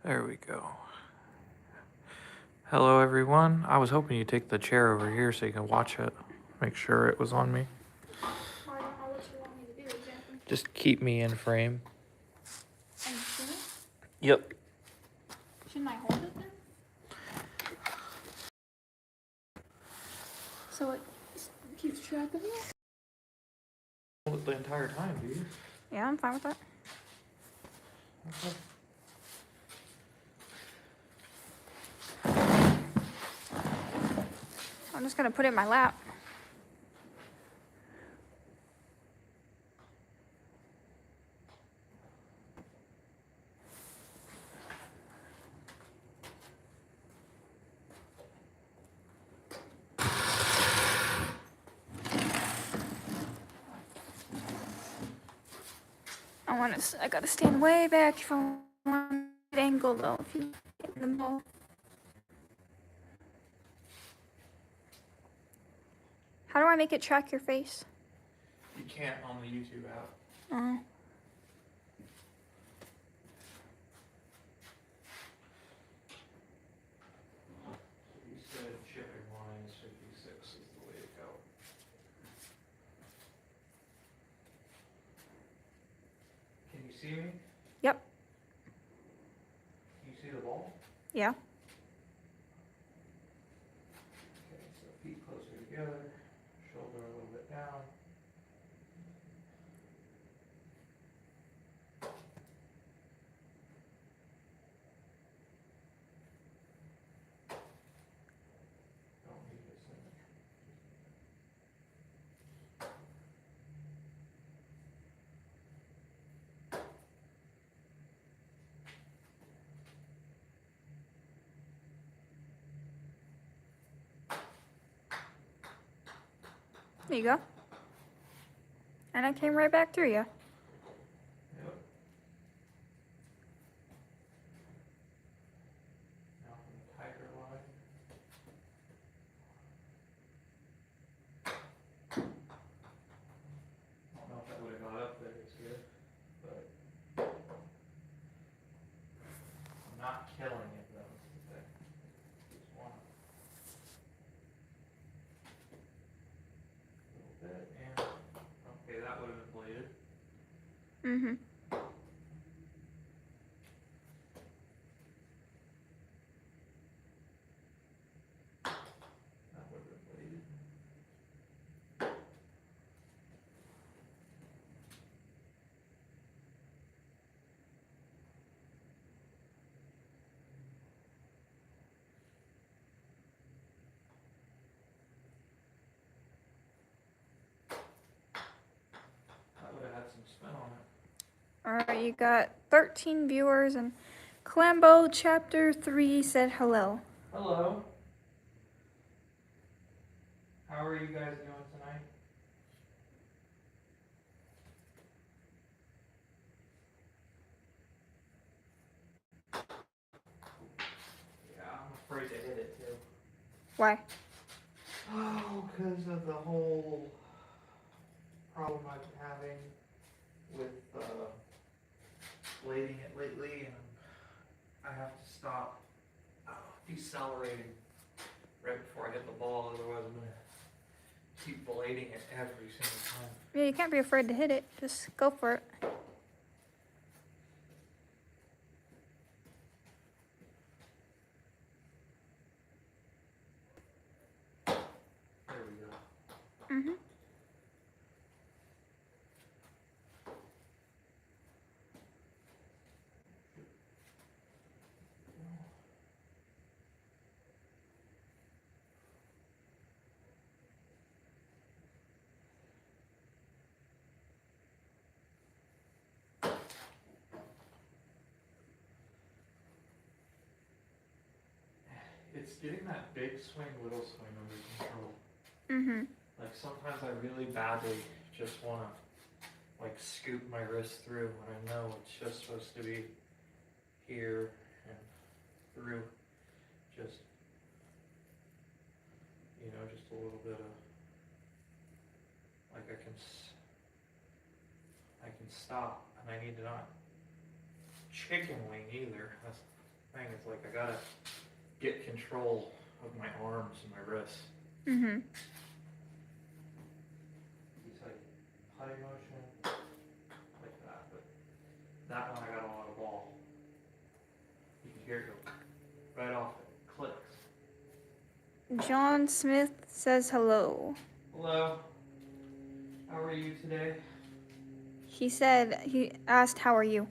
There we go. Hello, everyone. I was hoping you'd take the chair over here so you can watch it. Make sure it was on me. I don't know what you want me to do exactly. Just keep me in frame. Are you sure? Yep. Shouldn't I hold it then? So it keeps track of you? Hold it the entire time, do you? Yeah, I'm fine with that. Okay. I'm just gonna put it in my lap. I gotta stand way back if I want an angle though, if you get the ball. How do I make it track your face? You can't on the YouTube app. Oh. You said shipping line is 56 is the way to go. Can you see me? Yep. Can you see the ball? Yeah. Okay, so feet closer together, shoulder a little bit down. Don't need this image. There you go. And I came right back through you. Yep. Now from the tiger line. I don't know if that would have got up there as good, but I'm not killing it though. Is the thing. Just one little bit and okay, that would have been bladed. Mm-hmm. That would have been bladed. That would have had some spin on it. Alright, you got 13 viewers and Clambo Chapter 3 said hello. Hello. How are you guys doing tonight? Yeah, I'm afraid to hit it too. Why? Oh, because of the whole problem I've been having with blading it lately, and I have to stop decelerating right before I hit the ball, otherwise I'm going to keep blading it every single time. Yeah, you can't be afraid to hit it. Just go for it. There we go. Mm-hmm. It's getting that big swing, little swing under control. Mm-hmm. Like sometimes I really badly just want to like scoop my wrist through when I know it's just supposed to be here and through. Just, you know, just a little bit of, like I can stop, and I need to not chicken wing either. That's thing. It's like I gotta get control of my arms and my wrists. Mm-hmm. It's like putting motion like that, but that one I got on a ball. You can hear it go right off. It clicks. John Smith says hello. Hello. How are you today? He asked, how are you?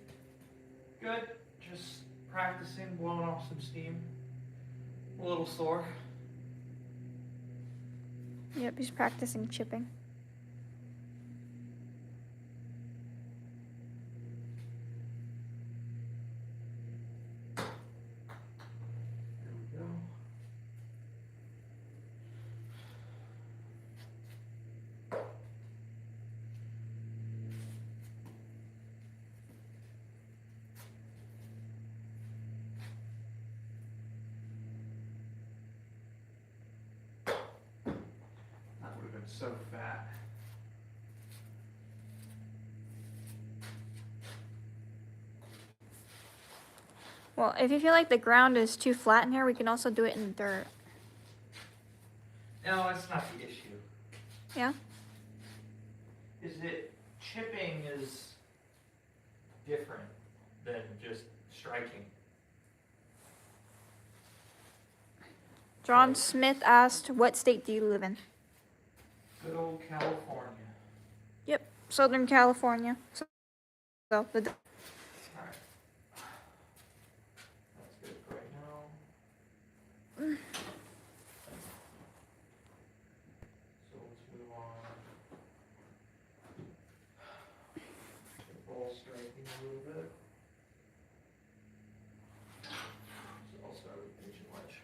Good. Just practicing, blowing off some steam. A little sore. Yep, he's practicing chipping. There we go. That would have been so fat. Well, if you feel like the ground is too flat in here, we can also do it in the dirt. No, that's not the issue. Yeah? Is it chipping is different than just striking. John Smith asked, what state do you live in? Good old California. Yep, Southern California. So the Alright. That's good for right now. So let's move on. Ball striking a little bit. So I'll start with pitch and wedge.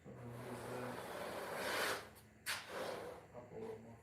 So I'm gonna move that up a little more.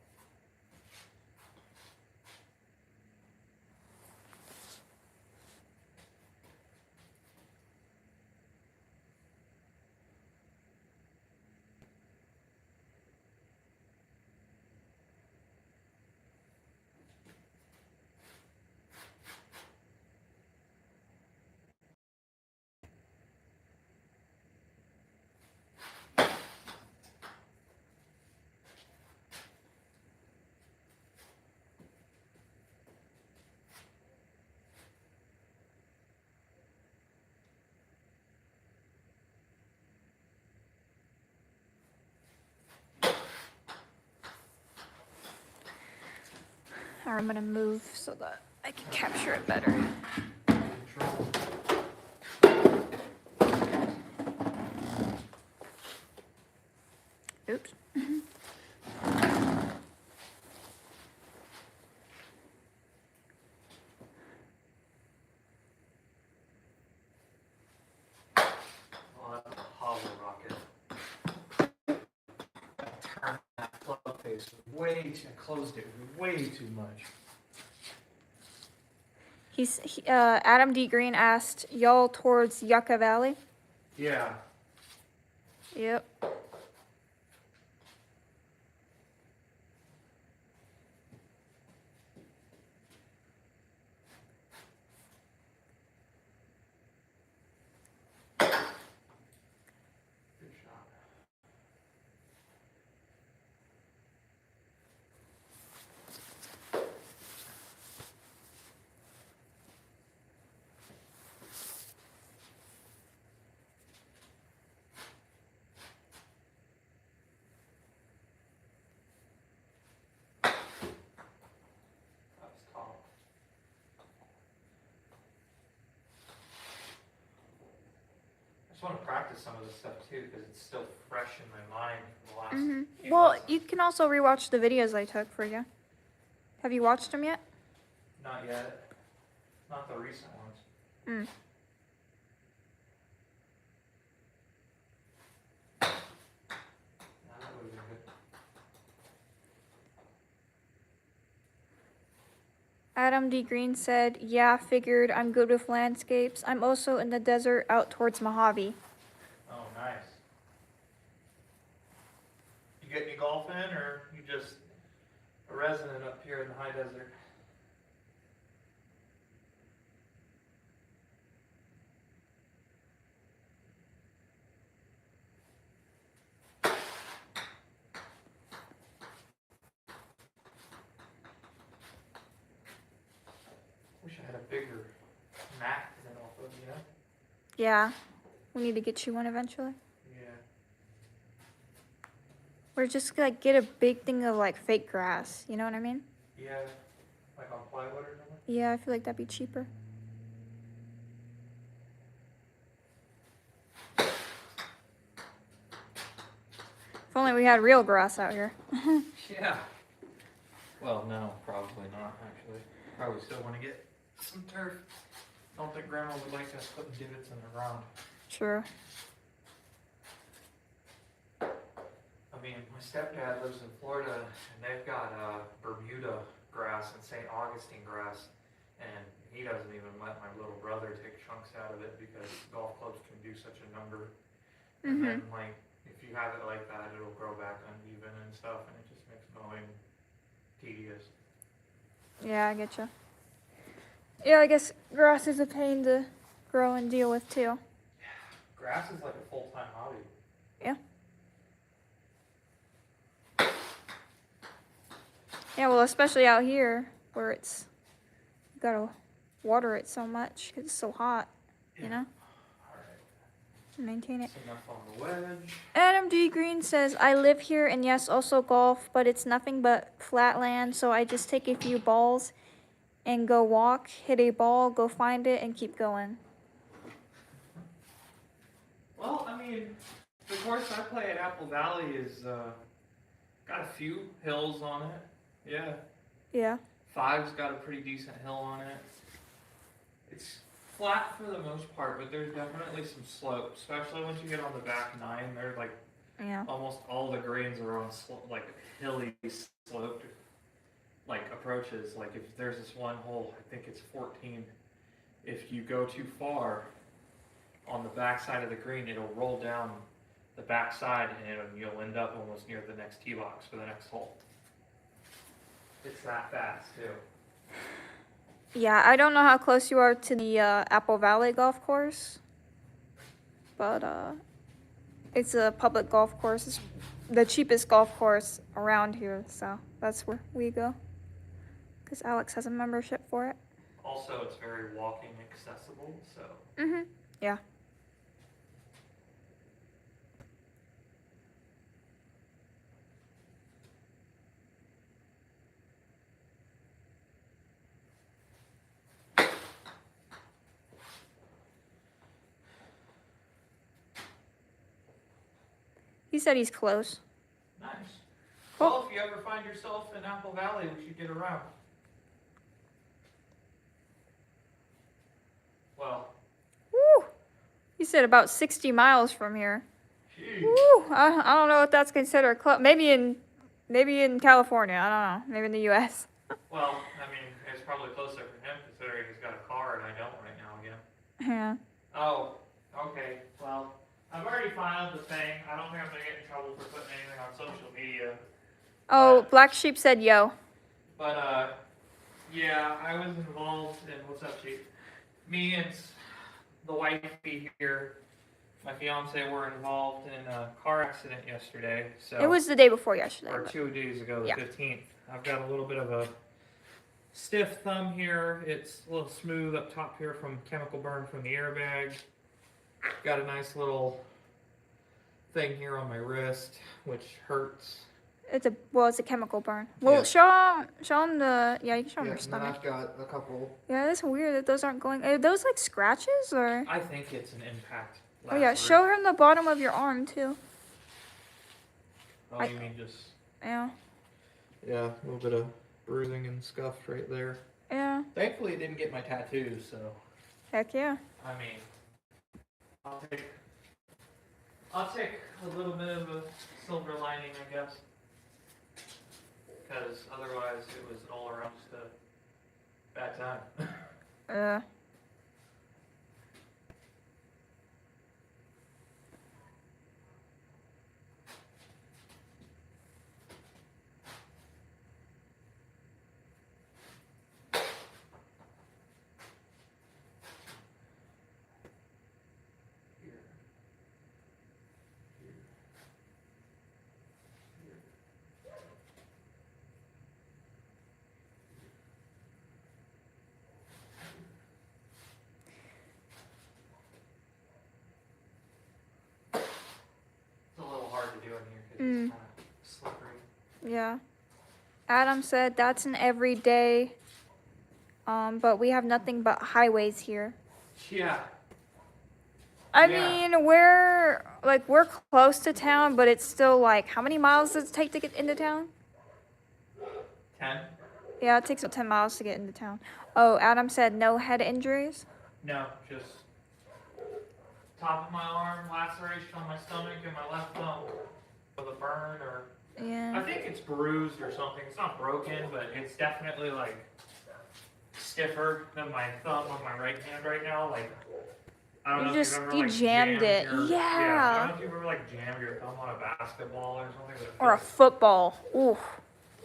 I'm gonna move so that I can capture it better. Control. Oops. Oh, that's a hollow rocket. Turn that plug face way too, closed it way too much. Adam D. Green asked, y'all towards Yucca Valley? Yeah. Yep. Good shot. That was tall. I just want to practice some of this stuff too because it's still fresh in my mind from the last few Well, lessons. you can also rewatch the videos I took for you. Have you watched them yet? Not yet. Not the recent ones. Mm. No, that would have been good. Adam D. Green said, yeah, figured I'm good with landscapes. I'm also in the desert out towards Mojave. Oh, nice. You get any golf in, or you just a resident up here in the high desert? Yeah. We need to get you one eventually. Yeah. Or just like get a big thing of like fake grass. You know what I mean? Yeah. Like on plywood or something? Yeah, I feel like that'd be cheaper. If only we had real grass out here. Yeah. Well, no, probably not, actually. Probably still want to get some turf. Don't think Grandma would like us putting divots in the ground. Sure. I mean, my stepdad lives in Florida, and they've got Bermuda grass and St. Augustine grass, and he doesn't even let my little brother take chunks out of it because golf clubs can do such a number. And then, like, if you have it like that, it'll grow back uneven and stuff, and it just makes mowing tedious. Yeah, I get you. Yeah, I guess grass is a pain to grow and deal with too. Grass is like a full-time hobby. Yeah. Yeah, well, especially out here where it's you gotta water it so much because it's so hot. You know, Alright, to maintain it. that's enough on the wedge. Adam D. Green says, I live here and yes, also golf, but it's nothing but flat land, so I just take a few balls and go walk, hit a ball, go find it, and keep going. Well, I mean, the course I play at Apple Valley is got a few hills on it. Yeah. Yeah. Five's got a pretty decent hill on it. It's flat for the most part, but there's definitely some slope, especially once you get on the back nine. They're like Yeah. almost all the greens are on like hilly sloped like approaches. Like if there's this one hole, I think it's 14. If you go too far on the back side of the green, it'll roll down the back side and you'll end up almost near the next tee box for the next hole. It's that fast too. Yeah, I don't know how close you are to the Apple Valley golf course, but it's a public golf course. It's the cheapest golf course around here, so that's where we go. Because Alex has a membership for it. Also, it's very walking accessible, so. Yeah. He said he's close. Nice. Cool. Well, if you ever find yourself in Apple Valley, we should get around. Well. Woo! He said about 60 miles from here. Geez. Woo! I don't know what that's considered close. Maybe in California. I don't know. Maybe in the U.S. Well, I mean, it's probably closer for him considering he's got a car and I don't right now again. Yeah. Oh, okay. Well, I've already filed the thing. I don't think I'm going to get in trouble for putting anything on social media. Oh, Black Sheep said yo. But, yeah, I was involved in, what's up, Chief? Me and the wifey here, my fiance, were involved in a car accident yesterday. So It was the day before yesterday. or but- 2 days ago, the Yeah. 15th. I've got a little bit of a stiff thumb here. It's a little smooth up top here from chemical burn from the airbag. Got a nice little thing here on my wrist, which hurts. It's a chemical burn. Well, Yeah. show him the, yeah, you can show him your And then stomach. I've got a couple. Yeah, that's weird that those aren't going, are those like scratches or? I think it's an impact. Oh yeah, show him the bottom of your arm too. Oh, you mean just? Yeah, Yeah, a little bit of bruising and scuff right there. yeah, Thankfully, it didn't get my tattoo, so. heck yeah. I mean, I'll take a little bit of a silver lining, I guess. Because otherwise it was all around just a bad time. Yeah. Adam said that's an everyday. But we have nothing but highways here. Yeah. I Yeah. mean, we're close to town, but it's still like, how many miles does it take to get into town? 10? Yeah, it takes about 10 miles to get into town. Oh, Adam said no head injuries. No, just top of my arm, laceration on my stomach, and my left thumb with a burn, or I Yeah. think it's bruised or something. It's not broken, but it's definitely like stiffer than my thumb on my right hand right now. Like, I don't know if you've ever You like jammed it. your, I don't Yeah. know if you've ever like jammed your thumb on a basketball or something. But it Or a feels, football. Ooh,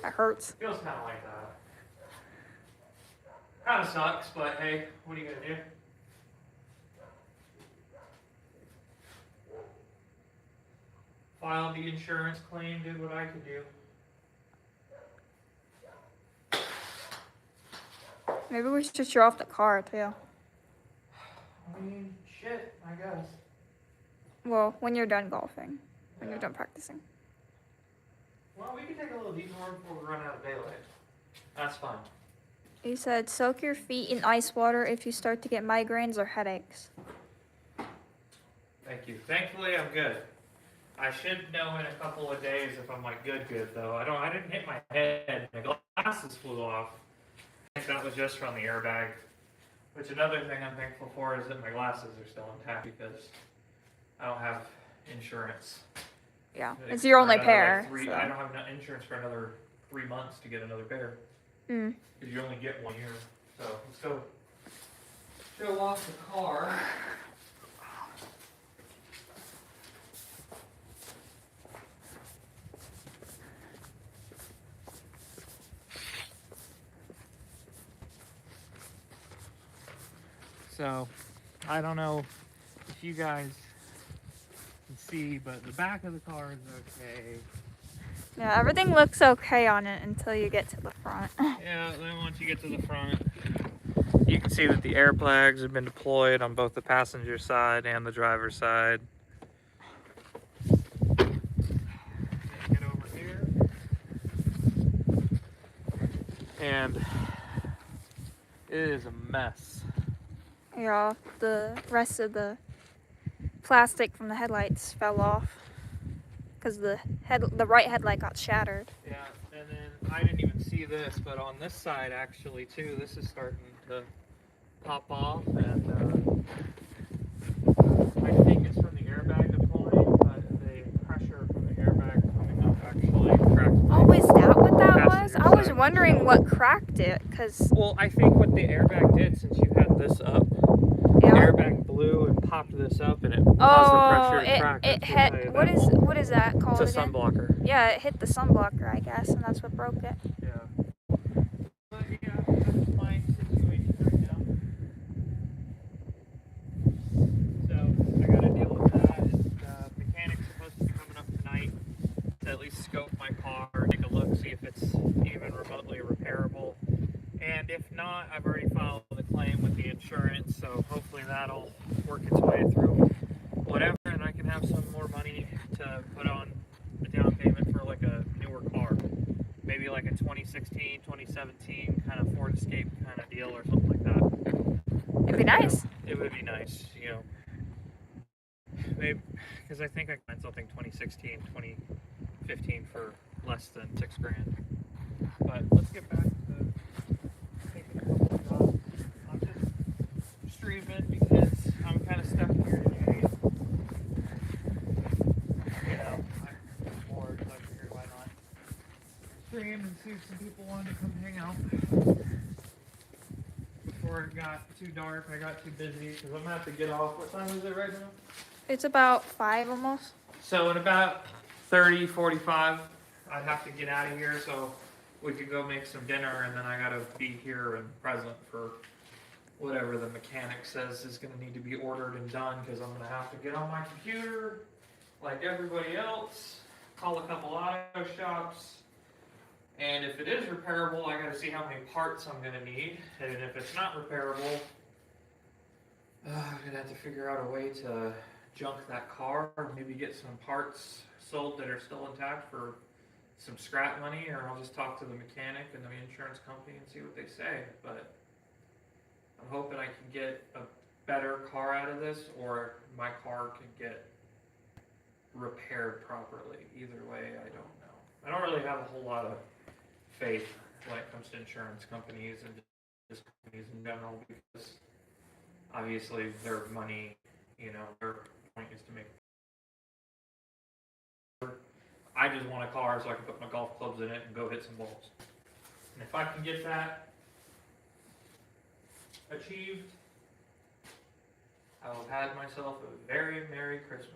that hurts. feels kind of like that. Kind of sucks, but hey, what are you gonna do? Filed the insurance claim, did what I could do. Maybe we should show off the car too. I mean, shit, I guess. Well, when you're done golfing, when you're done practicing. Well, we can take a little detour before we run out of daylight. That's fine. He said, soak your feet in ice water if you start to get migraines or headaches. Thank you. Thankfully, I'm good. I should know in a couple of days if I'm like good though. I didn't hit my head. My glasses flew off. I think that was just from the airbag. Which another thing I'm thankful for is that my glasses are still intact because I don't have insurance. Yeah, Like, it's your for only another, pair. so. I don't have insurance for another 3 months to get another pair. Mm. Because you only get 1 year. So let's go show off the car. So, I don't know if you guys can see, but the back of the car is okay. Yeah, everything looks okay on it until you get to the front. Yeah, then once you get to the front, you can see that the air flags have been deployed on both the passenger side and the driver's side. Get over here. And it is a mess. Yeah, the rest of the plastic from the headlights fell off because the right headlight got shattered. Yeah, and then I didn't even see this, but on this side actually too, this is starting to pop off, and I think it's from the airbag deploying, but the pressure from the airbag coming up actually cracked my Oh, is that what that was? passenger I was side wondering windshield. what cracked it, because Well, I think what the airbag did, since you had this up, the yeah. airbag blew and popped this up, and it caused the pressure to crack. it hit. What is that called It's a again? sun blocker. Yeah, it hit the sun blocker, I guess, and that's what broke it. Yeah. But yeah, that's my situation right now. So I gotta deal with that. The mechanic's supposed to be coming up tonight to at least scope my car, take a look, see if it's even remotely repairable. And if not, I've already filed the claim with the insurance, so hopefully that'll work its way through whatever, and I can have some more money to put on the down payment for like a newer car. Maybe like a 2016, 2017 kind of Ford Escape kind of deal or something like that. It'd be nice. It would be nice, Maybe, because I think I can find something 2016, 2015 for less than $6,000. But let's get back to taking a couple of jobs. I'm just streaming because I'm kind of stuck here today. I'm bored, so I figured why not stream and see if some people wanted to come hang out. Before it got too dark, I got too busy because I'm gonna have to get off. What time is it right now? It's about 5 almost. So in about 30, 45, I'd have to get out of here so we could go make some dinner, and then I gotta be here and present for whatever the mechanic says is gonna need to be ordered and done, because I'm gonna have to get on my computer like everybody else, call a couple auto shops, and if it is repairable, I gotta see how many parts I'm gonna need, and if it's not repairable, I'm gonna have to figure out a way to junk that car, or maybe get some parts sold that are still intact for some scrap money, or I'll just talk to the mechanic and the insurance company and see what they say. But I'm hoping I can get a better car out of this, or my car can get repaired properly. Either way, I don't know. I don't really have a whole lot of faith when it comes to insurance companies and just companies in general, because obviously their money, their point is to make. I just want a car so I can put my golf clubs in it and go hit some balls. And if I can get that achieved, I will have had myself a very Merry Christmas.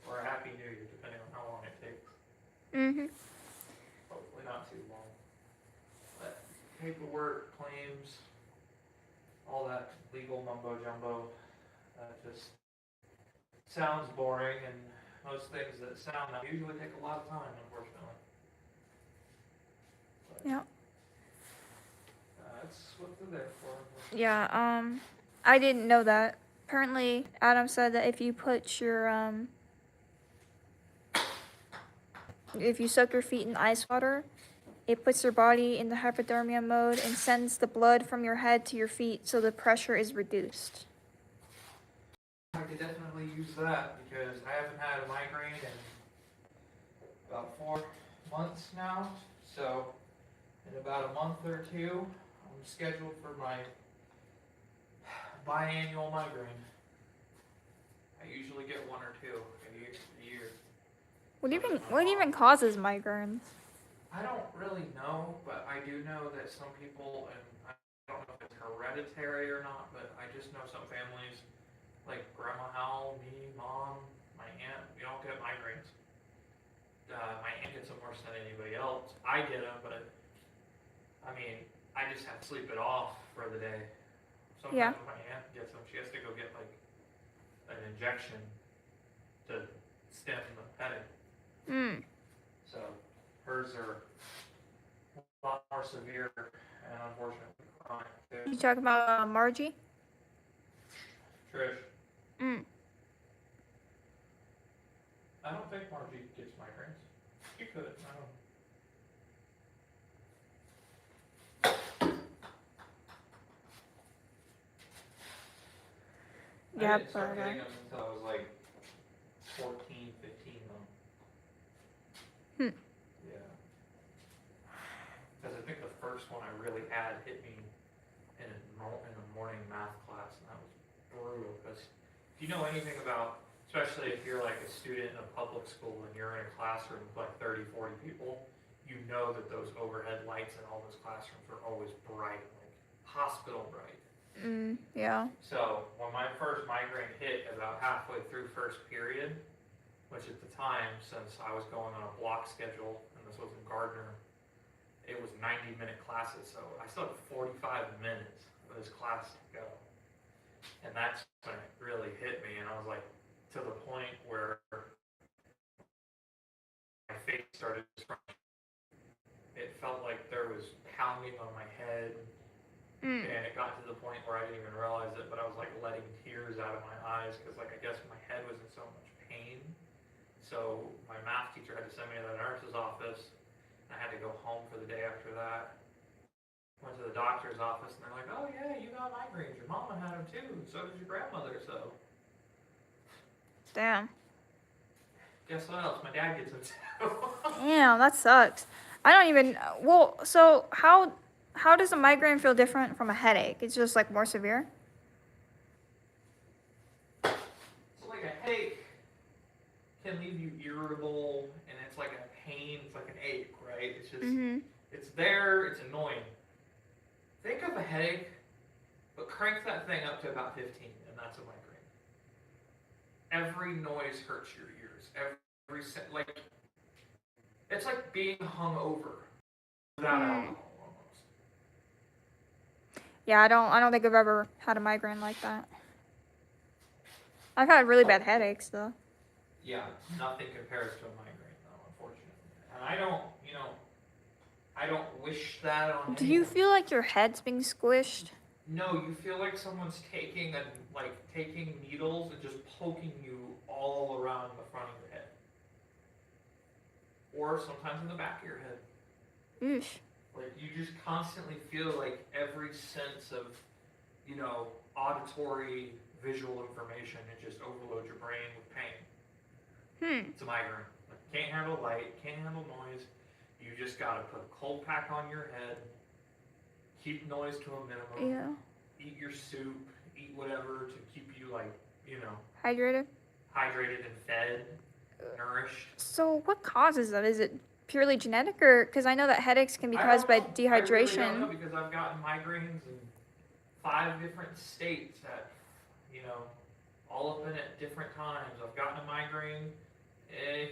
Or a Happy New Year, depending on how long it takes. Mhm. Hopefully not too long. But paperwork, claims, all that legal mumbo jumbo, just sounds boring, and most things that sound that usually take a lot of time, unfortunately. But, Yeah. that's what they're there for. Yeah, I didn't know that. Apparently, Adam said that if you put your, if you soak your feet in ice water, it puts your body in the hypothermia mode and sends the blood from your head to your feet so the pressure is reduced. I could definitely use that, because I haven't had a migraine in about 4 months now. So in about a month or two, I'm scheduled for my biannual migraine. I usually get 1 or 2 a year. What even causes migraines? I don't really know, but I do know that some people, and I don't know if it's hereditary or not, but I just know some families, like Grandma Howell, me, Mom, my aunt, we all get migraines. My aunt gets them worse than anybody else. I get them, but I just have to sleep it off for the day. Sometimes Yeah. when my aunt gets them, she has to go get like an injection to stem the headache. Mm. So hers are a lot more severe and unfortunately chronic too. You talking about Margie? Trish, Mm. I don't think Margie gets migraines. She could, I don't know. Yeah, I didn't start but getting them until I was like 14, 15 though. Hmm. Yeah. Because I think the first one I really had hit me in a morning math class, and that was brutal. Because if you know anything about, especially if you're like a student in a public school and you're in a classroom with like 30, 40 people, you know that those overhead lights in all those classrooms are always bright, like hospital bright. Yeah. So when my first migraine hit about halfway through first period, which at the time, since I was going on a block schedule, and this was in Gardner, it was 90-minute classes, so I still had 45 minutes of this class to go. And that's when it really hit me, and I was like, to the point where my face started to scrunch. It felt like there was pounding on my head, and it got to the point where I didn't even realize it, but I was like letting tears out of my eyes, because like I guess my head was in so much pain. So my math teacher had to send me to the nurse's office. I had to go home for the day after that. Went to the doctor's office, and they're like, "Oh yeah, you got migraines. Your mama had them too. So did your grandmother. So Damn. guess what else? My dad gets them too." Damn, that sucks. I don't even. Well, so how does a migraine feel different from a headache? It's just like more severe. So like a headache can leave you irritable, and it's like a pain. It's like an ache, right? It's just it's there. It's annoying. Think of a headache, but crank that thing up to about 15, and that's a migraine. Every noise hurts your ears. Like it's like being hungover without alcohol almost. Yeah, I don't think I've ever had a migraine like that. I've had really bad headaches though. Yeah, nothing compares to a migraine though, unfortunately. And I don't wish that on Do you anyone. feel like your head's being squished? No, you feel like someone's taking needles and just poking you all around the front of your head. or sometimes in the back of your head. Oof. Like you just constantly feel like every sense of, you know, auditory, visual information, it just overloads your brain with pain. It's a migraine. Like, can't handle light, can't handle noise. You just gotta put a cold pack on your head, keep noise to a minimum, Yeah. eat your soup, eat whatever to keep you like, you know, Hydrated. hydrated and fed, nourished. So what causes that? Is it purely genetic, or because I know that headaches can be caused by I really don't know dehydration? because I've gotten migraines in 5 different states at, you know, all of them at different times. I've gotten a migraine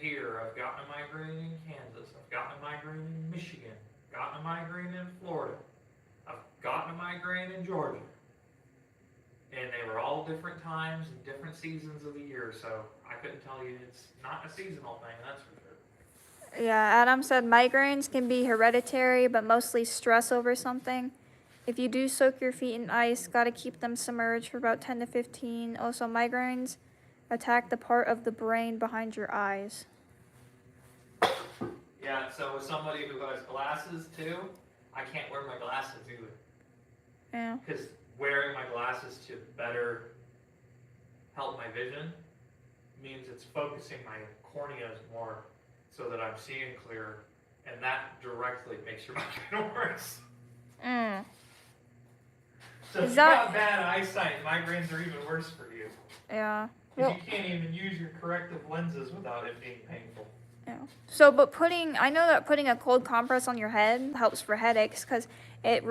here. I've gotten a migraine in Kansas. I've gotten a migraine in Michigan. I've gotten a migraine in Florida. I've gotten a migraine in Georgia. And they were all different times and different seasons of the year, so I couldn't tell you. It's not a seasonal thing, that's for sure. Yeah, Adam said migraines can be hereditary, but mostly stress over something. If you do soak your feet in ice, gotta keep them submerged for about 10 to 15. Also, migraines attack the part of the brain behind your eyes. Yeah, so as somebody who has glasses too, I can't wear my glasses either. Yeah. Because wearing my glasses to better help my vision means it's focusing my corneas more so that I'm seeing clearer, and that directly makes your migraine worse. So if you got bad eyesight, migraines are even worse for you. Yeah. Because you can't even use your corrective lenses without it being painful. Yeah. So, but I know that putting a cold compress on your head helps for headaches because it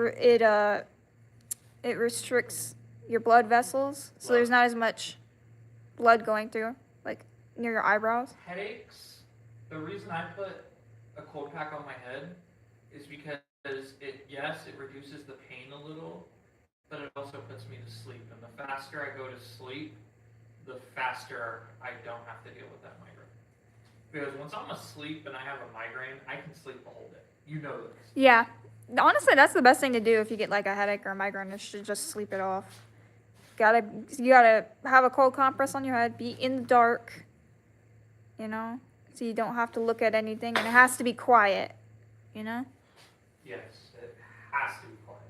restricts your blood vessels, so there's not as much blood going through, like near your eyebrows. Headaches, the reason I put a cold pack on my head is because it reduces the pain a little, but it also puts me to sleep. And the faster I go to sleep, the faster I don't have to deal with that migraine. Because once I'm asleep and I have a migraine, I can sleep the whole day. You know this. Yeah. Honestly, that's the best thing to do if you get like a headache or a migraine, is to just sleep it off. You gotta have a cold compress on your head, be in the dark, you know, so you don't have to look at anything, and it has to be quiet, you know? Yes, it has to be quiet.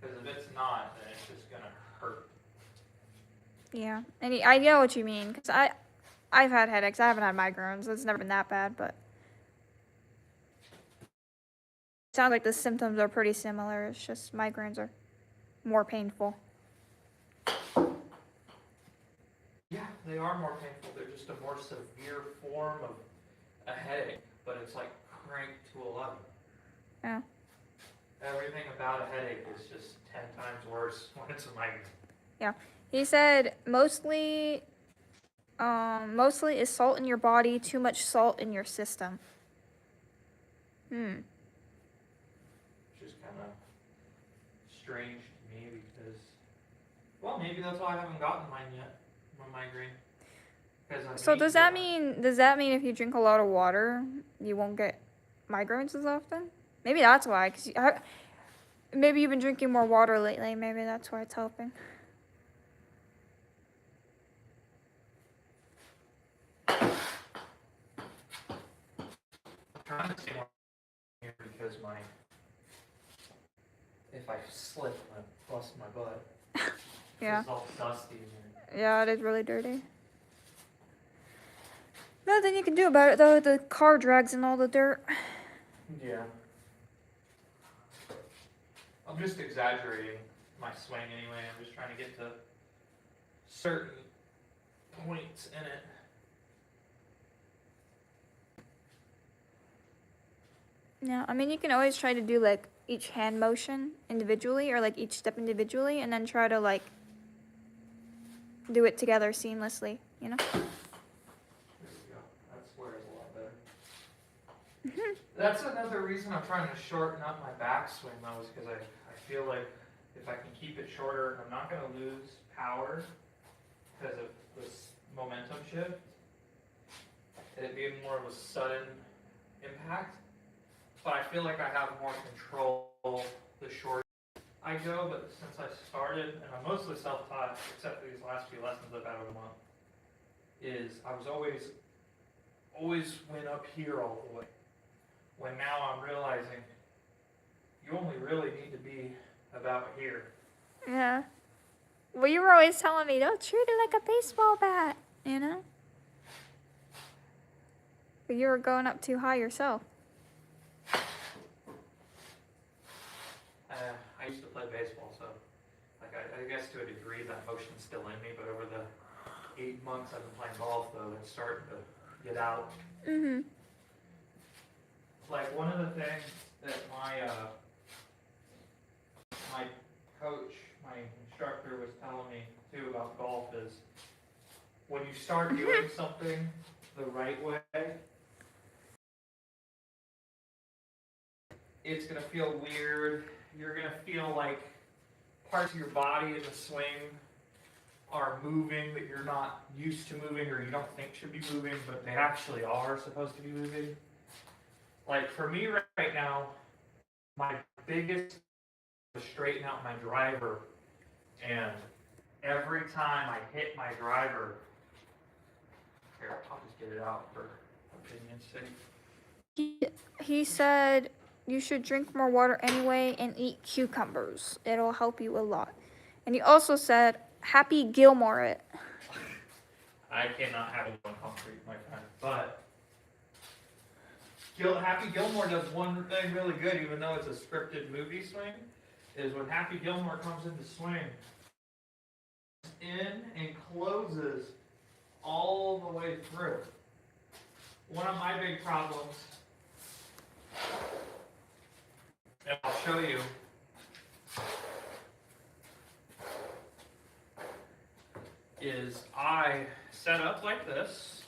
Because if it's not, then it's just gonna hurt. Yeah, and I know what you mean, because I've had headaches. I haven't had migraines. It's never been that bad, but it sounds like the symptoms are pretty similar. It's just migraines are more painful. Yeah, they are more painful. They're just a more severe form of a headache, but it's like cranked to 11. Yeah. Everything about a headache is just 10 times worse when it's a migraine. Yeah. He said mostly is salt in your body, too much salt in your system. Which is kind of strange to me because, well, maybe that's why I haven't gotten mine yet, my migraine. So does that mean if you drink a lot of water, you won't get migraines as often? Maybe that's why. Maybe you've been drinking more water lately. Maybe that's why it's helping. I'm trying to stay more here because if I slip, I bust my butt. Yeah. It's all dusty in here. Yeah, it is really dirty. Nothing you can do about it though. The car drags in all the dirt. Yeah. I'm just exaggerating my swing anyway. I'm just trying to get to certain points in it. Yeah, I mean, you can always try to do like each hand motion individually, or like each step individually, and then try to like do it together seamlessly, you know? There we go. That squares a lot better. That's another reason I'm trying to shorten up my backswing though, is because I feel like if I can keep it shorter, I'm not going to lose power because of this momentum shift. It'd be more of a sudden impact. But I feel like I have more control the shorter I go, but since I started, and I'm mostly self-taught, except for these last few lessons I've had over the month, is I was always went up here all the way. When now I'm realizing you only really need to be about here. Yeah. Well, you were always telling me, don't treat it like a baseball bat, you know? But you were going up too high yourself. I used to play baseball, so like I guess to a degree that motion's still in me, but over the 8 months I've been playing golf though, it's starting to get out. Mm-hmm. Like one of the things that my coach, my instructor was telling me too about golf is when you start doing something the right way, it's gonna feel weird. You're gonna feel like parts of your body in the swing are moving that you're not used to moving or you don't think should be moving, but they actually are supposed to be moving. Like for me right now, my biggest is straighten out my driver, and every time I hit my driver, here, I'll just get it out for opinion's sake. He said you should drink more water anyway and eat cucumbers. It'll help you a lot. And he also said, Happy Gilmore it. I cannot have it on concrete, my friend, but Happy Gilmore does one thing really good, even though it's a scripted movie swing, is when Happy Gilmore comes into swing, in and closes all the way through. One of my big problems, and I'll show you, is I set up like this.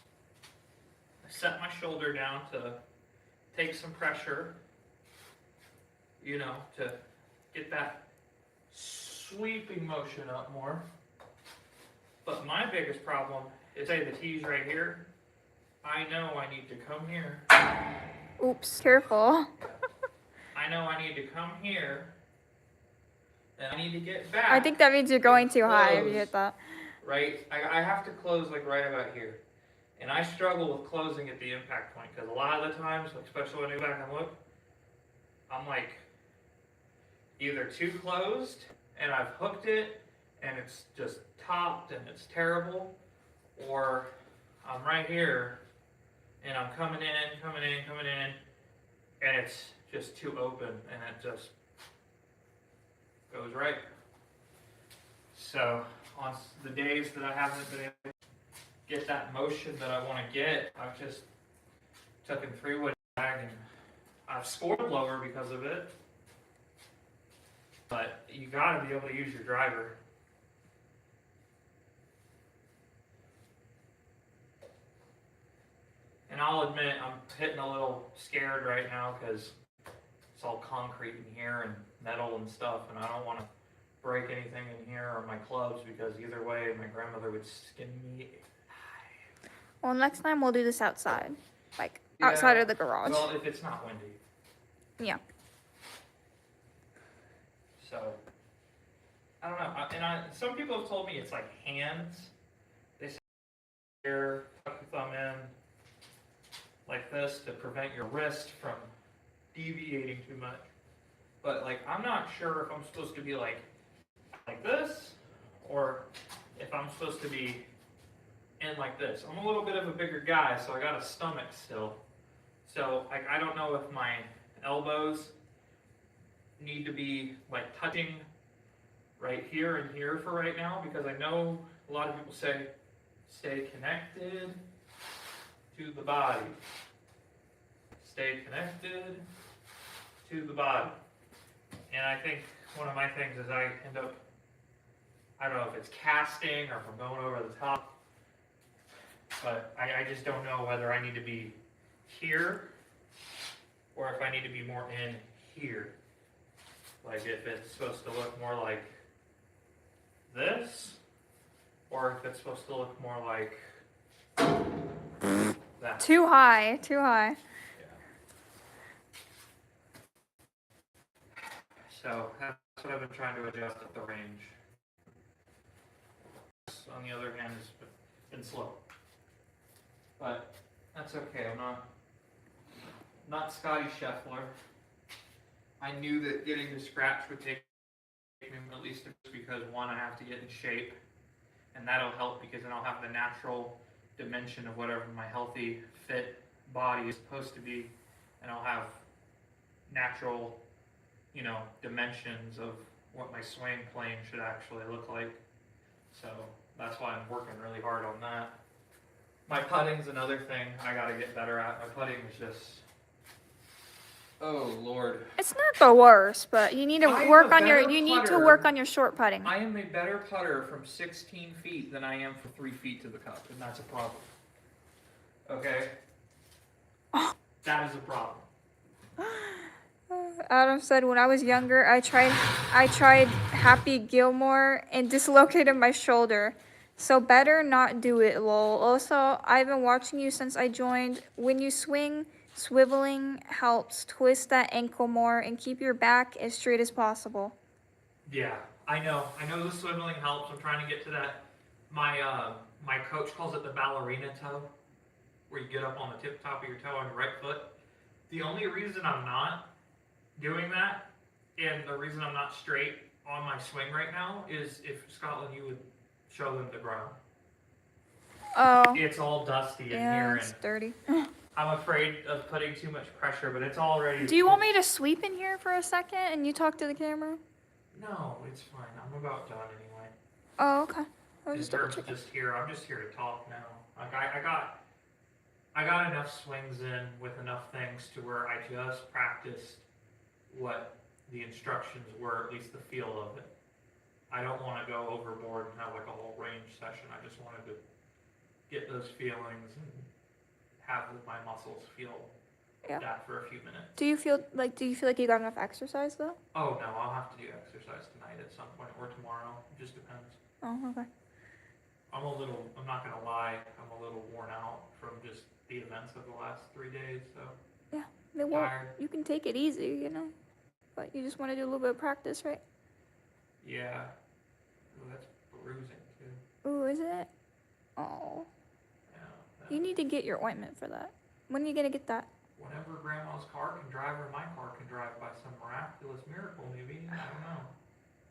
I set my shoulder down to take some pressure, you know, to get that sweeping motion up more. But my biggest problem is, say the tee's right here. I know I need to come here. Oops, careful. I know I need to come here. And I need to get back. I think that means you're going too high if you close. hit that. Right? I have to close like right about here. And I struggle with closing at the impact point because a lot of the times, especially when I go back and look, I'm like either too closed and I've hooked it and it's just topped and it's terrible, or I'm right here and I'm coming in, and it's just too open and it just goes right. So on the days that I haven't been able to get that motion that I want to get, I've just taken 3-wood bag and I've scored lower because of it. But you got to be able to use your driver. And I'll admit I'm hitting a little scared right now because it's all concrete in here and metal and stuff, and I don't want to break anything in here or my clubs because either way my grandmother would skin me. Well, next time we'll do this outside. Like, outside Yeah, of the garage. Well, if it's not windy. Yeah. So, I don't know. Some people have told me it's like hands. They say here, tuck your thumb in like this to prevent your wrist from deviating too much. But like, I'm not sure if I'm supposed to be like this, or if I'm supposed to be in like this. I'm a little bit of a bigger guy, so I got a stomach still. So I don't know if my elbows need to be like touching right here and here for right now, because I know a lot of people say stay connected to the body. Stay connected to the body. And I think one of my things is I end up, I don't know if it's casting or if I'm going over the top, but I just don't know whether I need to be here or if I need to be more in here. Like if it's supposed to look more like this, or if it's supposed to look more like that. Too high, too high. So that's what I've been trying to adjust at the range. On the other hand, it's been slow. But that's okay. I'm not Scotty Scheffler. I knew that getting to scratch would take me at least because one, I have to get in shape, and that'll help because then I'll have the natural dimension of whatever my healthy, fit body is supposed to be, and I'll have natural, dimensions of what my swing plane should actually look like. So that's why I'm working really hard on that. My putting's another thing I gotta get better at. My putting is just, oh Lord. It's not the worst, but you need to I am work a on your better you need to putter. work on your short putting. I am a better putter from 16 feet than I am for 3 feet to the cup, and that's a problem. Okay? That is a problem. Adam said when I was younger, I tried Happy Gilmore and dislocated my shoulder. So better not do it, lol. Also, I've been watching you since I joined. When you swing, swiveling helps twist that ankle more and keep your back as straight as possible. Yeah, I know. I know the swiveling helps. I'm trying to get to that. My coach calls it the ballerina toe, where you get up on the tip top of your toe on your right foot. The only reason I'm not doing that, and the reason I'm not straight on my swing right now, is if Scotland, you would show them the ground. Oh. It's all dusty in Yeah, here, it's and dirty. I'm afraid of putting too much pressure, but it's already. Do you want me to sweep in here for a second and you talk to the camera? No, it's fine. I'm about done anyway. Oh, okay. I was In just double terms of checking. just here, I'm just here to talk now. Like I got enough swings in with enough things to where I just practiced what the instructions were, at least the feel of it. I don't want to go overboard and have like a whole range session. I just wanted to get those feelings and have my muscles feel that for a few minutes. Do you feel like you got enough exercise though? Oh no, I'll have to do exercise tonight at some point or tomorrow. It just depends. Oh, okay. I'm not gonna lie, I'm a little worn out from just the events of the last 3 days, so. Tired. You can take it easy, but you just want to do a little bit of practice, right? Yeah. Ooh, that's bruising too. Ooh, is it? Oh. Yeah. You need to get your ointment for that. When are you gonna get that? Whenever grandma's car can drive or my car can drive by some miraculous miracle, maybe. I don't know.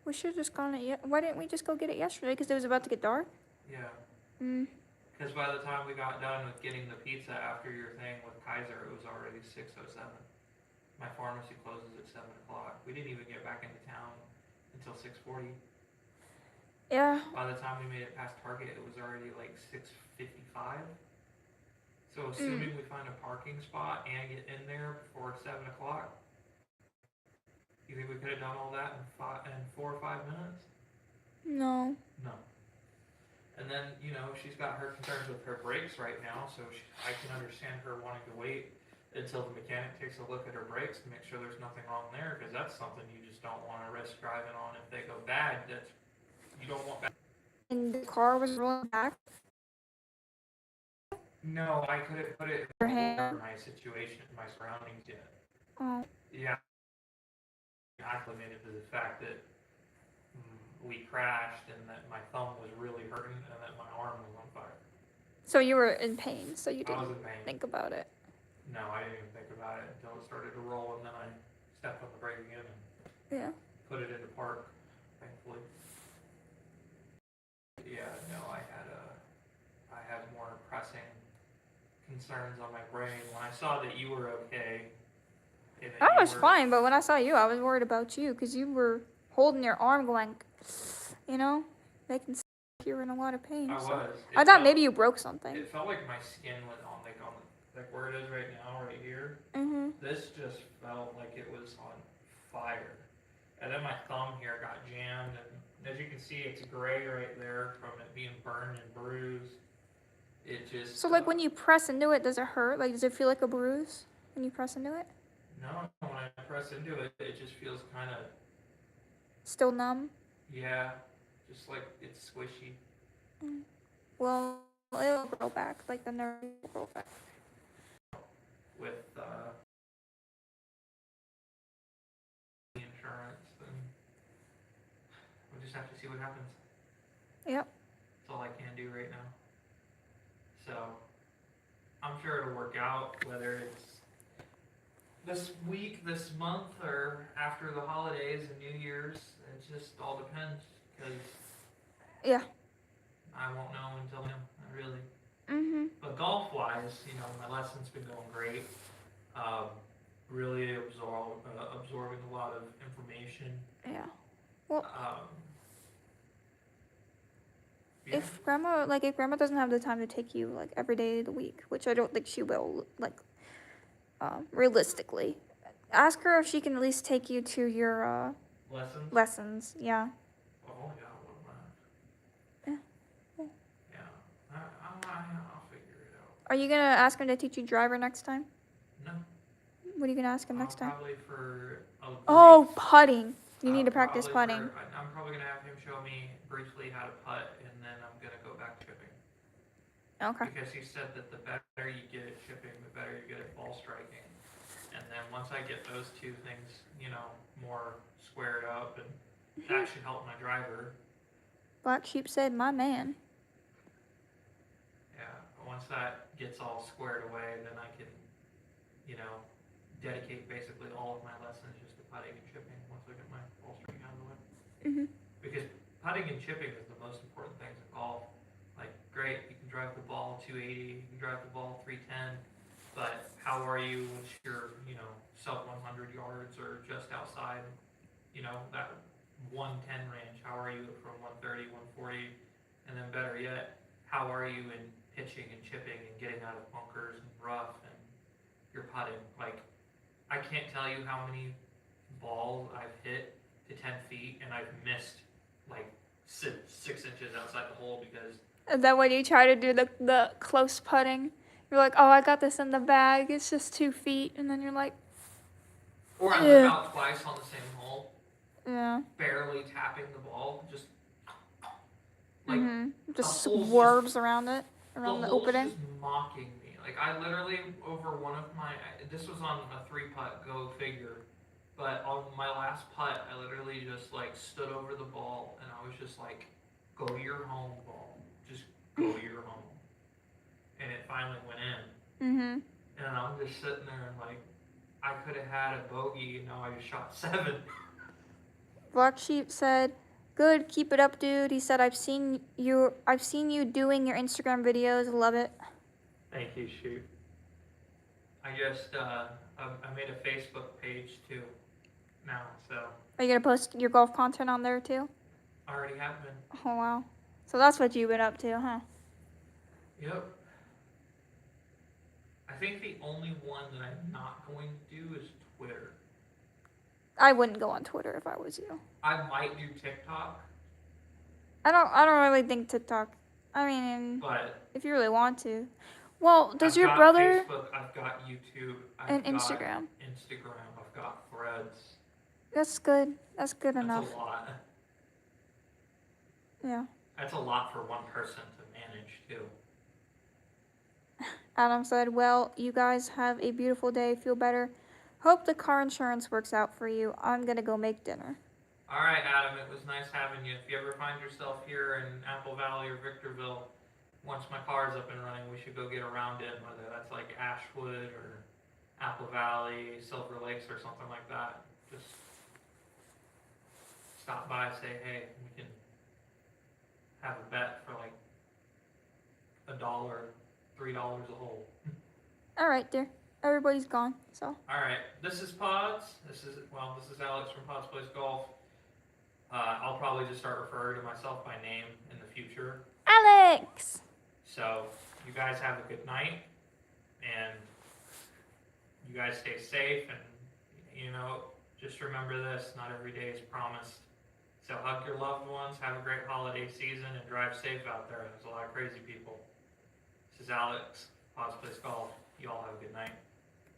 We should have just gone why didn't we just go get it yesterday? Because it was about to get dark? Yeah. Mm. Because by the time we got done with getting the pizza after your thing with Kaiser, it was already 6:07. My pharmacy closes at 7 o'clock. We didn't even get back into town until 6:40. Yeah. By the time we made it past Target, it was already like 6:55. So assuming we find a parking spot and get in there before 7 o'clock, you think we could have done all that in 4 or 5 minutes? No. No. And then, she's got her concerns with her brakes right now, so I can understand her wanting to wait until the mechanic takes a look at her brakes to make sure there's nothing wrong there, because that's something you just don't want to risk driving on. If they go bad, you don't want bad. And the car was rolling back? No, I couldn't put it in my situation, my surroundings yet. Oh. Yeah. Acclimated to the fact that we crashed and that my thumb was really hurting and that my arm was on fire. So you were in pain, so you I was didn't in pain. think about it. No, I didn't even think about it until it started to roll, and then I stepped on the brake again and put it into park, thankfully. Yeah, no, I had more pressing concerns on my brain. When I saw that you were okay. I was fine, but when I saw you, I was worried about you because you were holding your arm going, making you were in a lot of pain. I was. I thought maybe you broke something. It felt like my skin was on where it is right now, right here. Mm-hmm. This just felt like it was on fire. And then my thumb here got jammed, and as you can see, it's gray right there from it being burned and bruised. It just... So, when you press into it, does it hurt? Does it feel like a bruise when you press into it? No, when I press into it, it just feels kind of... Still numb? Yeah, just like it's squishy. Mm. Well, it'll grow back, the nerve will grow back. With the insurance, then we'll just have to see what happens. Yep. That's all I can do right now. So, I'm sure it'll work out, whether it's this week, this month, or after the holidays and New Year's. It just all depends, because Yeah. I won't know until then, really. Mhm. But golf-wise, you know, my lesson's been going great. Really absorbing a lot of information. Yeah. Yeah. If grandma doesn't have the time to take you like every day of the week, which I don't think she will, like, realistically, ask her if she can at least take you to your Lessons? lessons. Yeah. Oh, yeah, I wouldn't mind. Yeah. Yeah. I'll figure it out. Are you gonna ask him to teach you driver next time? No. What are you gonna ask him next time? Probably for a Oh, brief- putting. You need to practice probably putting. I'm probably gonna have him show me briefly how to putt, and then I'm gonna go back chipping. Okay. Because he said that the better you get at chipping, the better you get at ball striking. And then once I get those two things, you know, more squared up, and that should help my driver. Black Sheep said, "My man." Yeah, once that gets all squared away, then I can, you know, dedicate basically all of my lessons just to putting and chipping once I get my ball striking out of the way. Mhm. Because putting and chipping is the most important things in golf. Like, great, you can drive the ball 280, you can drive the ball 310, but how are you once you're, you know, sub 100 yards or just outside, you know, that 110 range? How are you from 130, 140? And then better yet, how are you in pitching and chipping and getting out of bunkers and rough and your putting? Like, I can't tell you how many balls I've hit to 10 feet and I've missed like 6 inches outside the hole because. Is that when you try to do the close putting? You're like, "Oh, I got this in the bag. It's just 2 feet," and then you're like, Or I'm Yeah. about twice on the same hole, "Yeah." barely tapping the ball, just like Just hole's swerves around it, around the hole's opening. just mocking me. Like, I literally, over one of my, this was on a 3-putt, go figure, but on my last putt, I literally just like stood over the ball and I was just like, "Go your home, ball. Just go your home." And it finally went in. Mhm. And I'm just sitting there and like, I could have had a bogey, and now I just shot 7. Black Sheep said, "Good, keep it up, dude." He said, I've seen you doing your Instagram videos. Love it." Thank you, shoot. I just, I made a Facebook page too now, so Are you gonna post your golf content on there too? I already have been. Oh wow. So that's what you've been up to, huh? Yep. I think the only one that I'm not going to do is Twitter. I wouldn't go on Twitter if I was you. I might do TikTok, I don't really think TikTok. I mean, but if you really want to. Well, does I've your got brother Facebook, I've got YouTube, and got Instagram? Instagram, I've got Threads. That's good. That's good That's enough. a lot. Yeah. That's a lot for one person to manage too. Adam said, "Well, you guys have a beautiful day. Feel better. Hope the car insurance works out for you. I'm gonna go make dinner." All right, Adam, it was nice having you. If you ever find yourself here in Apple Valley or Victorville, once my car's up and running, we should go get around it, whether that's like Ashwood or Apple Valley, Silver Lakes, or something like that. Just stop by, say, hey, we can have a bet for like $1, $3 a hole. All right, dear. Everybody's gone, so. All right, this is Pods. This is Alex from Pods Plays Golf. I'll probably just start referring to myself by name in the future. Alex! So you guys have a good night, and you guys stay safe, and you know, just remember this, not every day is promised. So hug your loved ones, have a great holiday season, and drive safe out there. There's a lot of crazy people. This is Alex, Pods Plays Golf. You all have a good night.